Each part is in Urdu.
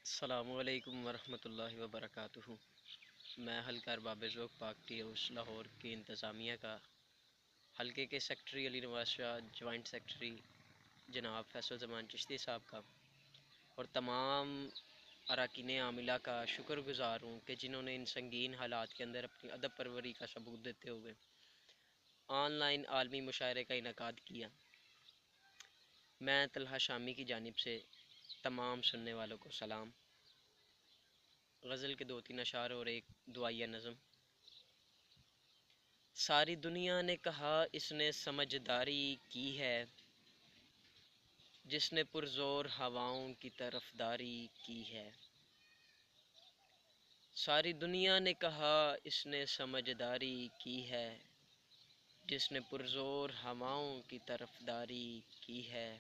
السلام علیکم ورحمۃ اللہ وبرکاتہ۔ میں حلقہ ارباب ذوق پاک ٹی ہاؤس لاہور کی انتظامیہ کا حلقے کے سیکرٹری علی نواز شاہ، جوائنٹ سیکرٹری جناب فیصل زمان چشتی صاحب کا اور تمام اراکین عاملہ کا شکر گزار ہوں کہ جنہوں نے ان سنگین حالات کے اندر اپنی ادب پروری کا ثبوت دیتے ہوئے آن لائن عالمی مشاعرے کا انعقاد کیا۔ میں طلحہ شامی کی جانب سے تمام سننے والوں کو سلام۔ غزل کے 2-3 اشعار اور ایک دعائیہ نظم۔ ساری دنیا نے کہا اس نے سمجھداری کی ہے، جس نے پرزور ہواؤں کی طرفداری کی ہے۔ ساری دنیا نے کہا اس نے سمجھداری کی ہے، جس نے پرزور ہواؤں کی طرفداری کی ہے۔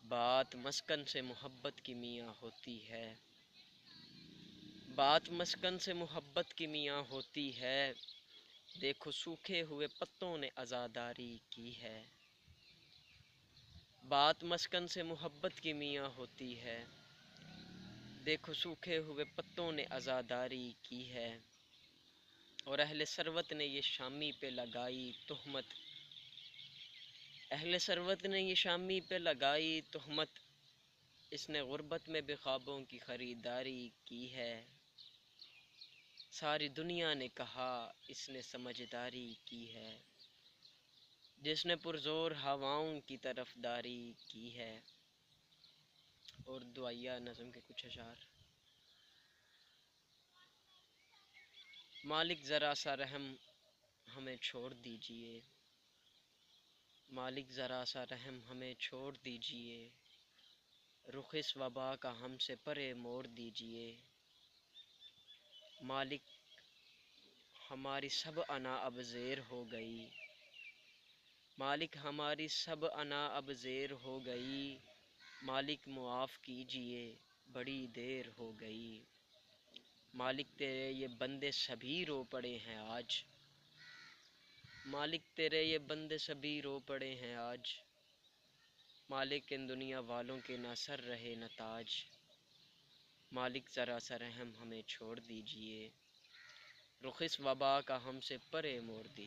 بات مسکن سے محبت کی میاں ہوتی ہے، بات مسکن سے محبت کی میاں ہوتی ہے۔ دیکھو سوکھے ہوئے پتوں نے عزاداری کی ہے، بات مسکن سے محبت کی میاں ہوتی ہے۔ دیکھو سوکھے ہوئے پتوں نے عزاداری کی ہے، اور اہل ثروت نے یہ شامی پہ لگائی تہمت، اہل ثروت نے یہ شامی پہ لگائی تہمت۔ اس نے غربت میں بھی خوابوں کی خریداری کی ہے۔ ساری دنیا نے کہا اس نے سمجھداری کی ہے، جس نے پرزور ہواؤں کی طرفداری کی ہے۔ اور دعائیہ نظم کے کچھ اشعار۔ مالک ذرا سا رحم ہمیں چھوڑ دیجئے، مالک ذرا سا رحم ہمیں چھوڑ دیجئے، رخ اس وبا کا ہم سے پرے موڑ دیجئے۔ مالک ہماری سب انا اب زیر ہو گئی، مالک ہماری سب انا اب زیر ہو گئی، مالک معاف کیجئے بڑی دیر ہو گئی۔ مالک تیرے یہ بندے سبھی رو پڑے ہیں آج، مالک تیرے یہ بندے سبھی رو پڑے ہیں آج، مالک ان دنیا والوں کے نہ سر رہے نہ تاج۔ مالک ذرا سا رحم ہمیں چھوڑ دیجئے، رخ اس وبا کا ہم سے پرے موڑ دیجئے۔